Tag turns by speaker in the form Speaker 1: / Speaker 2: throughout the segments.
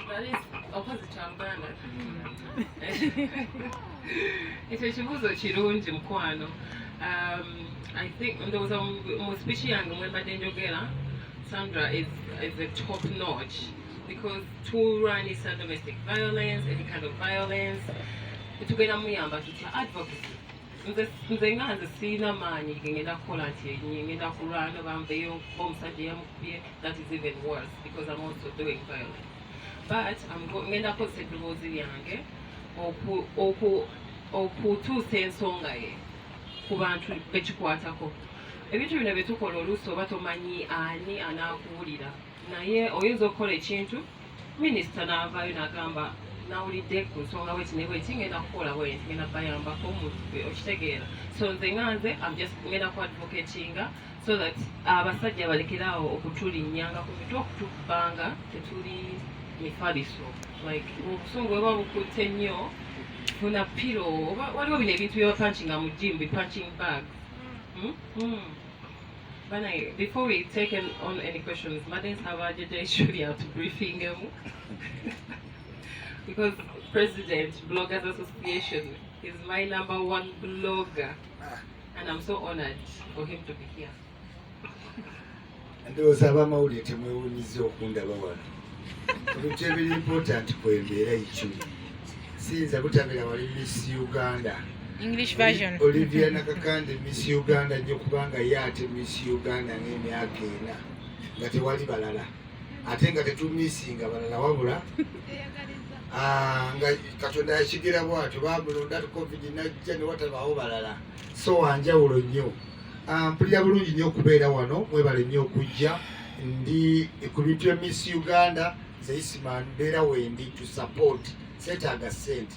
Speaker 1: That is opposite to Uganda. Ekyo kibuuzo kirungi mukwano. I think there was a speech yange mwembadde njogera, Sandra is a top notch because to run is domestic violence, any kind of violence. Tugenda muyamba tutya advocacy. Nze nga nze siina maanyi ngenda kukola nti ngenda kulwana bambeyo omusajja yamukubye, that is even worse because I'm also doing violence. But ngenda kukozesa eddoboozi lyange okutuusa ensonga ye ku bantu bekikwatako. Ebintu bino bye tukola oluusi oba tomanyi ani anaakuwulira, naye oyinza okukola ekintu minisita n'avaayo n'agamba nawulidde ku nsonga bweti ne bweti ngenda kukola bwenti ngenda bayambako okitegeera. So nze nga nze ngenda ku advocatinga so that abasajja balekeraawo okutulinnyanga ku mitwe okutubanga tetuli mifaliso. Like obusungu bwe buba bukutte nnyo funa piro waliwo bino ebintu bye bapanchinga mu gym, punching bags. But before we take on any questions, Madens have a issue to briefing because President Bloggers Association is my #1 blogger, and I'm so honored for him to be here.
Speaker 2: And those are my temewunizo okundaba wano. Ebintu ebiri important kwembeera ekyo. Sinza kutabira wali Miss Uganda.
Speaker 3: English version.
Speaker 2: Olivia Nakakande Miss Uganda nnyo kubanga yate Miss Uganda n'emyaka ena nga tewali balala. Ate nga tetumisinga balala wabula. Nga Katonda yakigira bw'atyo baamulonda COVID najja ne watabaawo balala. So wanjawulo nnyo. Mpulira bulungi nnyo okubeera wano, mwebale nnyo okujja. Ndi ku bintu bya Miss Uganda, Zeisman mbeera wendi to support. Seetaaga sente.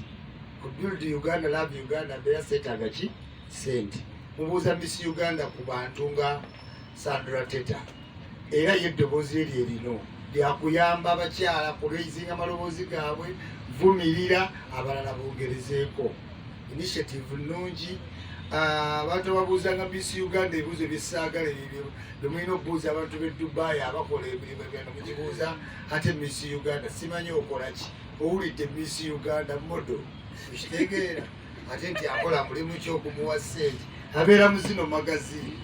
Speaker 2: Ku build Uganda, love Uganda, mbeera seetaaga ki? Sente. Mubuuza Miss Uganda ku bantu nga Sandra Teta. Era yeddoboozi eryo erino lyakuyamba abakyala kulweizinga amaloboozi gaabwe, vumirira abalala bongerezeeko. Initiative nnungi. Abantu babuuzanga Miss Uganda ebibuuzo byesaagala ebyo bemulina okubuuza abantu b'e Dubai abakola emirimu ebyano mukibuuza ate Miss Uganda simanyi okola ki? Owulidde Miss Uganda model ekitegeera ate nti akola mulimu ki okumuwa ssente abeera mu zino magazine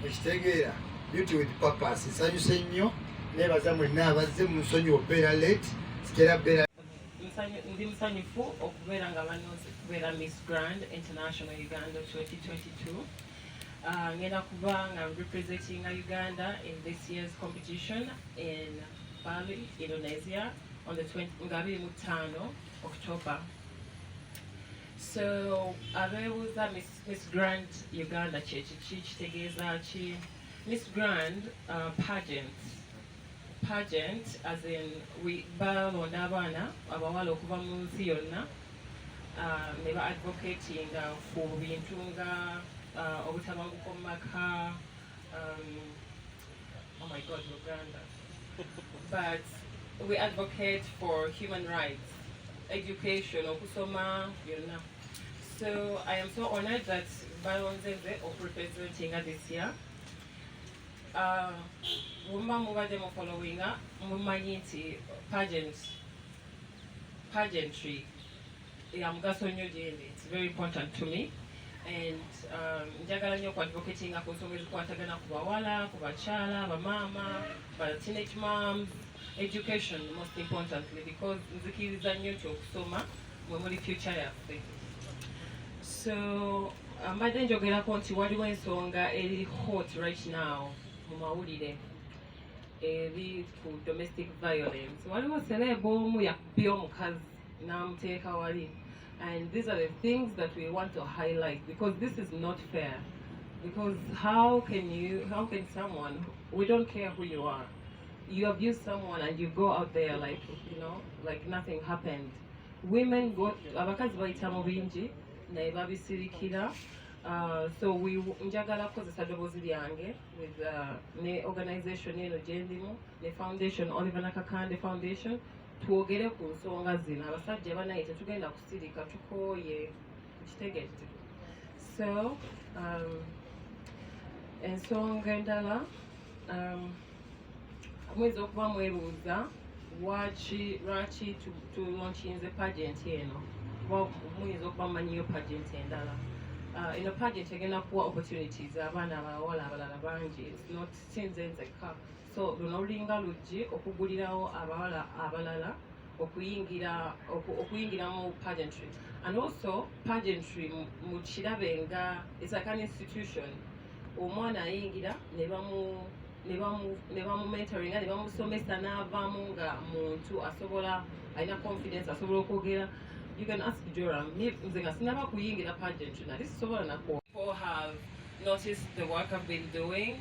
Speaker 2: ekitegeera beauty with purpose. Nsanyuse nnyo neebaza mwenna abazze mu nsonyi obeera late sikera beera
Speaker 1: ndi musanyufu okubeera nga bannoozi kubeera Miss Grand International Uganda 2022. Ngenda kuba nga representing Uganda in this year's competition in Bali, Indonesia on the 25 October. So abeebuuza Miss Grand Uganda kitegeeza ki? Miss Grand pageant as in we balonda abaana abawala okuva mu nsi yonna ne ba advocating for bintu nga obutabanguko mu maka, oh my God, Uganda. But we advocate for human rights, education, okusoma yonna. So I am so honored that Balonzeze of representing this year. Wumba mubadde mu following mumanyi nti pageantry ya mugaso nnyo gyendi. It's very important to me, and njagala nnyo advocating ku nsonga ezikwatagana ku bawala, ku bakyala, bamaama, ba teenage moms, education most importantly, because nzikiriza nnyo nti okusoma mwe muli future yaffe. So mbadde njogerako nti waliwo ensonga eri hot right now mu mawulire eri ku domestic violence. Waliwo celeb omu yakubye omukazi n'amuteeka wali, and these are the things that we want to highlight because this is not fair. Because how can someone, we don't care who you are, you abuse someone and you go out there like, you know, like nothing happened. Women go, abakazi bayita mu bingi naye babisirikira. So we njagala kukozesa ddoboozi lyange with ne organization eno gyendimu ne foundation Oliver Nakakande Foundation twogere ku nsonga zino. Abasajja banaye tetugenda kusirika, tukooye kitegeete. So ensonga endala muyinza okuba mwebuuza lwaki tulaunchinze pageant eno kuba muyinza okuba mumanyiyo pageant endala. Eno pageant egenda kuwa opportunities abaana abawala abalala bangi, it's not sinze nzekka. So luno lulinga luggi okugulirawo abawala abalala okuyingira mu pageantry. And also pageantry mukirabe nga it's like an institution. Omwana ayingira ne bamu mentoringa ne bamusomesa n'avaamu nga muntu asobola alina confidence asobola okwogera. You can ask Joram, nze nga sinaba kuyingira pageantry nali sisobola nakwo. People have noticed the work I've been doing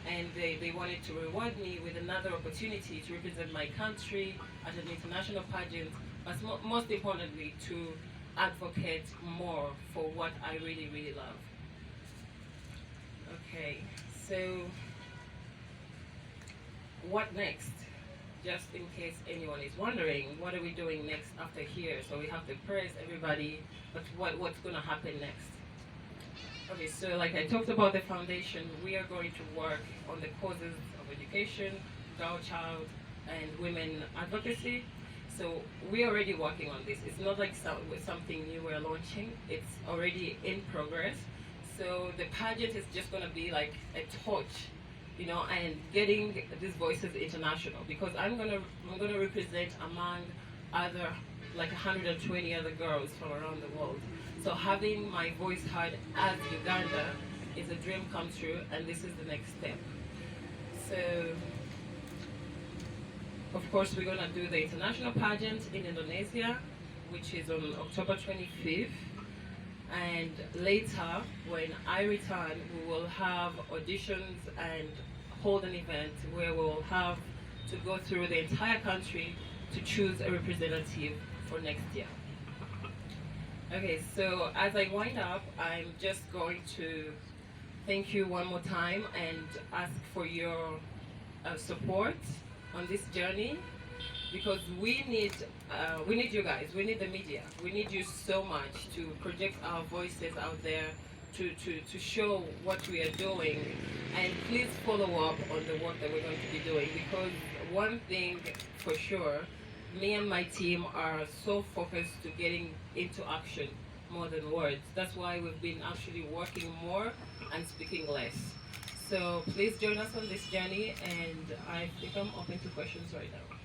Speaker 1: and they wanted to reward me with another opportunity to represent my country at an international pageant, but most importantly to advocate more for what I really, really love. Okay, so what next? Just in case anyone is wondering, what are we doing next after here? So we have to praise everybody, but what's going to happen next? Okay, so like I talked about the foundation, we are going to work on the causes of education, girl child, and women advocacy. So we're already working on this. It's not like something new we're launching. It's already in progress. So the pageant is just going to be like a torch, you know, and getting these voices international, because I'm gonna represent among other like 120 other girls from around the world. So having my voice heard as Uganda is a dream come true, and this is the next step. So of course we're gonna do the international pageant in Indonesia, which is on October 25th. And later, when I return, we will have auditions and hold an event where we'll have to go through the entire country to choose a representative for next year. Okay, so as I wind up, I'm just going to thank you one more time and ask for your support on this journey, because we need you guys, we need the media, we need you so much to project our voices out there, to show what we are doing, and please follow up on the work that we're going to be doing, because one thing for sure, me and my team are so focused to getting into action more than words. That's why we've been actually working more and speaking less. So please join us on this journey, and I think I'm open to questions right now.